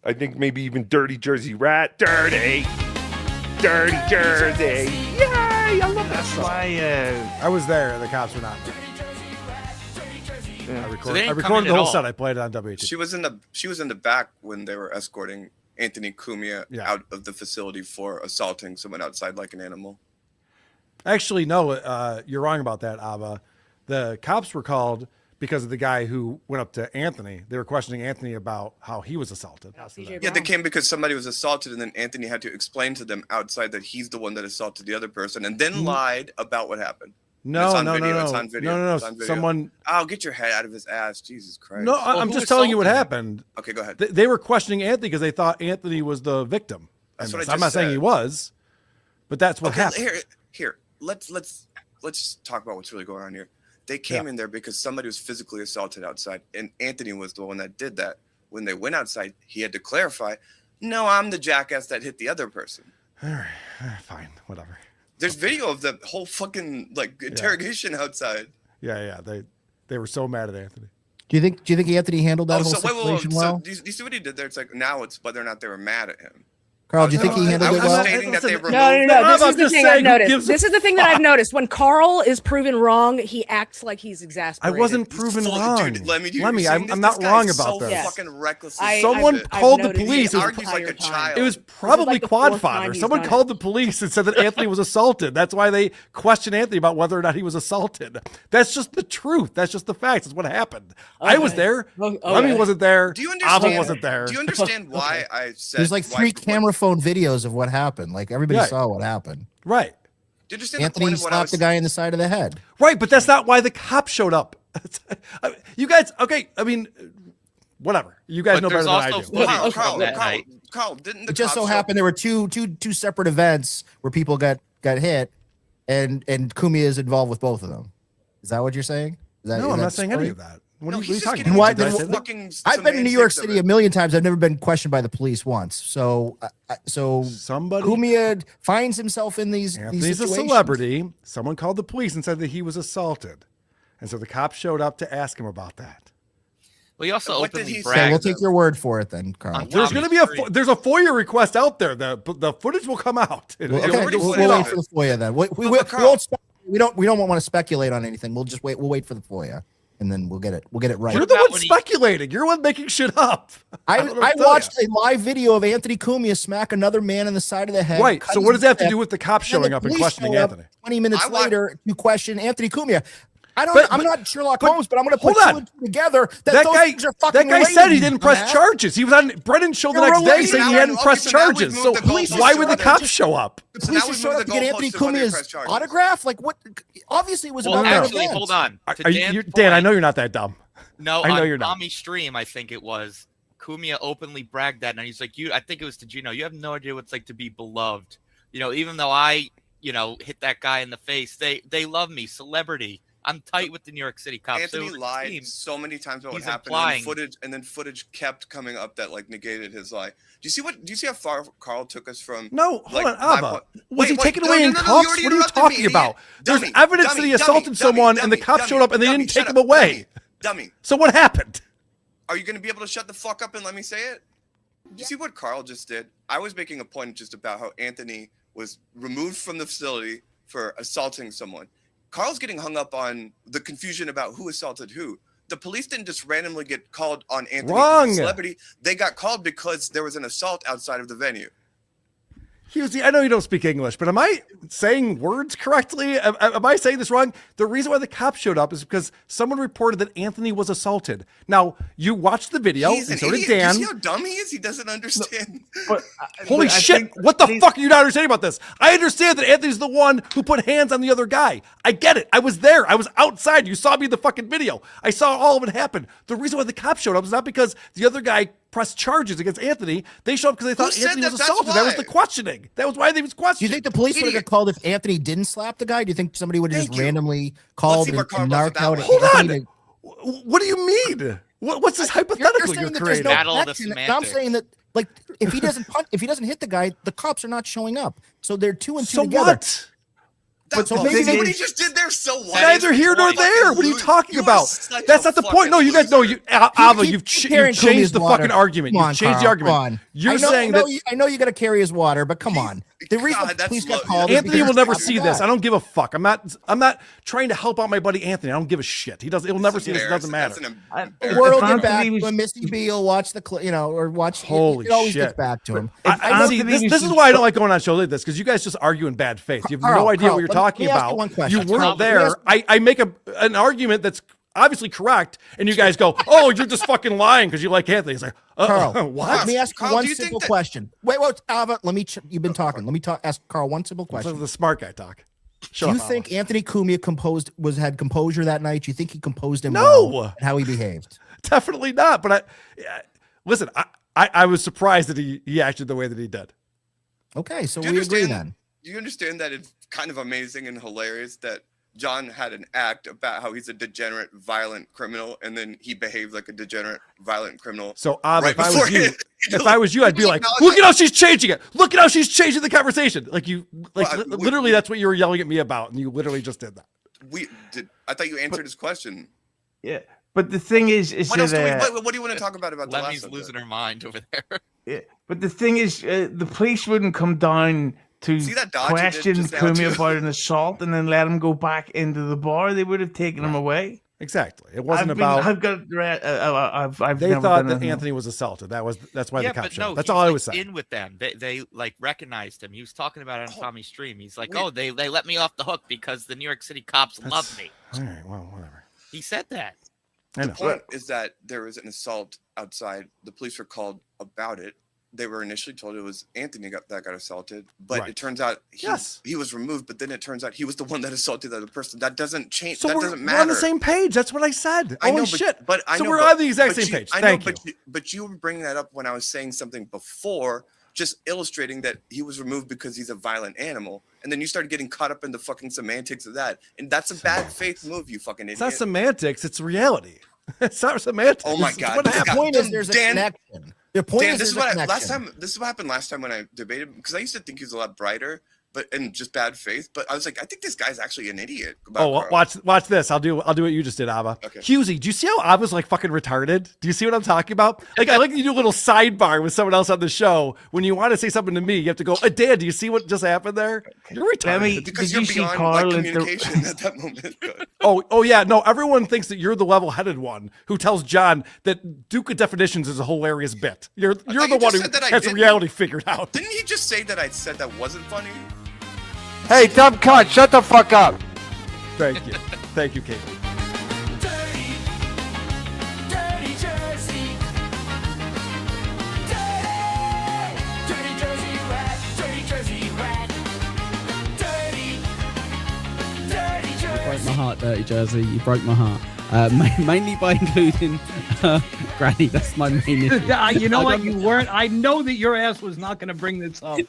I think maybe even Dirty Jersey Rat. Dirty Jersey. Yay! I love that song. Why? I was there, and the cops were not. Yeah. I recorded the whole set. I played it on WATP. She was in the back when they were escorting Anthony Cumia out of the facility for assaulting someone outside like an animal. Actually, no, you're wrong about that, AVA. The cops were called because of the guy who went up to Anthony. They were questioning Anthony about how he was assaulted. Yeah, they came because somebody was assaulted, and then Anthony had to explain to them outside that he's the one that assaulted the other person, and then lied about what happened. No. It's on video. Someone. Oh, get your head out of his ass, Jesus Christ! No, I'm just telling you what happened. Okay, go ahead. They were questioning Anthony because they thought Anthony was the victim. That's what I just I'm not saying he was, but that's what happened. Here. Let's talk about what's really going on here. They came in there because somebody was physically assaulted outside, and Anthony was the one that did that. When they went outside, he had to clarify, "No, I'm the jackass that hit the other person." All right, fine, whatever. There's video of the whole fucking interrogation outside. Yeah, they were so mad at Anthony. Do you think Anthony handled that whole situation well? So do you see what he did there? It's like now it's whether or not they were mad at him. Karl, do you think he handled it well? No. This is the thing I've noticed. This is the thing that I've noticed. When Karl is proven wrong, he acts like he's exasperated. I wasn't proven wrong. Dude, Lemmi, I'm not wrong about this. Fucking reckless. Someone called the police. He argues like a child. It was probably quad fodder. Someone called the police and said that Anthony was assaulted. That's why they questioned Anthony about whether or not he was assaulted. That's just the truth. That's just the facts. That's what happened. I was there. Lemmi wasn't there. Ava wasn't there. Do you understand why I said there's like 3 camera phone videos of what happened? Like everybody saw what happened. Right. Do you understand Anthony slapped the guy in the side of the head. Right, but that's not why the cops showed up. You guys, okay, I mean, whatever. You guys know better than I do. Karl, didn't the it just so happened there were two separate events where people got hit, and Cumia is involved with both of them. Is that what you're saying? No, I'm not saying any of that. What are you talking about? I've been in New York City a million times. I've never been questioned by the police once. So somebody Cumia finds himself in these Anthony's a celebrity. Someone called the police and said that he was assaulted, and so the cops showed up to ask him about that. Well, he also openly bragged. Okay, we'll take your word for it then, Karl. There's going to be there's a FOIA request out there. The footage will come out. We'll wait for the FOIA then. We don't want to speculate on anything. We'll just wait. We'll wait for the FOIA. And then we'll get it right. You're the one speculating. You're the one making shit up. I watched a live video of Anthony Cumia smack another man in the side of the head. Right. So what does that have to do with the cops showing up and questioning Anthony? 20 minutes later, to question Anthony Cumia. I'm not Sherlock Holmes, but I'm going to put two and two together. That guy said he didn't press charges. He was on Brennan's show the next day saying he hadn't pressed charges. So why would the cops show up? The police just showed up to get Anthony Cumia's autograph? Like what? Obviously, it was about actually, hold on. Dan, I know you're not that dumb. No, I know you're not. On Tommy's stream, I think it was, Cumia openly bragged that, and he's like, I think it was to Gino, you have no idea what it's like to be beloved. Even though I, hit that guy in the face, they love me, celebrity. I'm tight with the New York City cops. Anthony lied so many times about what happened, and then footage kept coming up that negated his lie. Do you see how far Karl took us from? No, hold on, Ava. Was he taken away in cuffs? What are you talking about? There's evidence that he assaulted someone, and the cops showed up, and they didn't take him away. Dummy. So what happened? Are you going to be able to shut the fuck up and let me say it? Do you see what Karl just did? I was making a point just about how Anthony was removed from the facility for assaulting someone. Karl's getting hung up on the confusion about who assaulted who. The police didn't just randomly get called on Anthony as a celebrity. They got called because there was an assault outside of the venue. Hughezy, I know you don't speak English, but am I saying words correctly? Am I saying this wrong? The reason why the cops showed up is because someone reported that Anthony was assaulted. Now, you watched the video, and so did Dan. Do you see how dumb he is? He doesn't understand. Holy shit, what the fuck are you not understanding about this? I understand that Anthony's the one who put hands on the other guy. I get it. I was there. I was outside. You saw me in the fucking video. I saw all of it happen. The reason why the cops showed up is not because the other guy pressed charges against Anthony. They showed up because they thought Anthony was assaulted. That was the questioning. That was why they was questioning. Do you think the police would have got called if Anthony didn't slap the guy? Do you think somebody would have just randomly called and narked out? Hold on. What do you mean? What's this hypothetical you're creating? I'm saying that, if he doesn't hit the guy, the cops are not showing up. So they're 2 and 2 together. So That's so maybe what he just did there. So what? Neither here nor there. What are you talking about? That's not the point. No, you guys know Ava. You've changed the fucking argument. You've changed the argument. You're saying that I know you got to carry his water, but come on. The reason police got called. Anthony will never see this. I don't give a fuck. I'm not trying to help out my buddy Anthony. I don't give a shit. He'll never see this. It doesn't matter. The world get back to him. Missy B will watch the or watch. Holy it always shit. Gets back to him. I see. This is why I don't like going on shows like this, because you guys just argue in bad faith. You have no idea what you're talking about. You weren't there. I make an argument that's obviously correct, and you guys go, "Oh, you're just fucking lying because you like Anthony." It's like, Carl, what? Let me ask you one simple question. Wait, Ava, you've been talking. Let me ask Carl one simple question. This is the smart guy talk. Do you think Anthony Cumia had composure that night? Do you think he composed him well and how he behaved? Definitely not. But listen, I was surprised that he acted the way that he did. Okay, so we agree then. Do you understand that it's kind of amazing and hilarious that John had an act about how he's a degenerate, violent criminal, and then he behaved like a degenerate, violent criminal? So, if I was you, I'd be like, look at how she's changing it. Look at how she's changing the conversation. Literally, that's what you were yelling at me about, and you literally just did that. I thought you answered his question. Yeah, but the thing is what do you want to talk about the Lemmy's losing her mind over there. Yeah, but the thing is, the police wouldn't come down to question Cumia about an assault and then let him go back into the bar. They would have taken him away. Exactly. It wasn't about. They thought that Anthony was assaulted. That's why the cop showed. That's all I was saying. In with them, they like recognized him. He was talking about it on Tommy's stream. He's like, "Oh, they let me off the hook because the New York City cops love me." All right. Well, whatever. He said that. The point is that there was an assault outside. The police were called about it. They were initially told it was Anthony that got assaulted, but it turns out he was removed. But then it turns out he was the one that assaulted the other person. That doesn't change. So that doesn't matter. We're on the same page. That's what I said. Holy shit! But I know, we're on the exact same page. Thank you. But you were bringing that up when I was saying something before, just illustrating that he was removed because he's a violent animal, and then you started getting caught up in the fucking semantics of that, and that's a bad faith move, you fucking idiot. It's not semantics. It's reality. It's not semantics. Oh my god! The point is, there's a connection. The point is, this is what happened last time when I debated, because I used to think he was a lot brighter, and just bad faith. But I was like, I think this guy's actually an idiot. Watch this. I'll do what you just did, Ava. Okay. Hughezy, do you see how Ava's like fucking retarded? Do you see what I'm talking about? Like, I like you do a little sidebar with someone else on the show. When you want to say something to me, you have to go, Dan, do you see what just happened there? You're retarded. Because you're beyond Karl communication at that moment. Oh yeah, no. Everyone thinks that you're the level-headed one who tells John that Duke of Definitions is a hilarious bit. You're the one who has reality figured out. Didn't he just say that I said that wasn't funny? Hey, dumb cunt, shut the fuck up. Thank you. Thank you, Kate. Dirty Jersey. Dirty Jersey rat. Dirty Jersey rat. Dirty Jersey. You broke my heart, Dirty Jersey. You broke my heart. Mainly by including Granny. That's my main issue. You know what? You weren't. I know that your ass was not going to bring this up.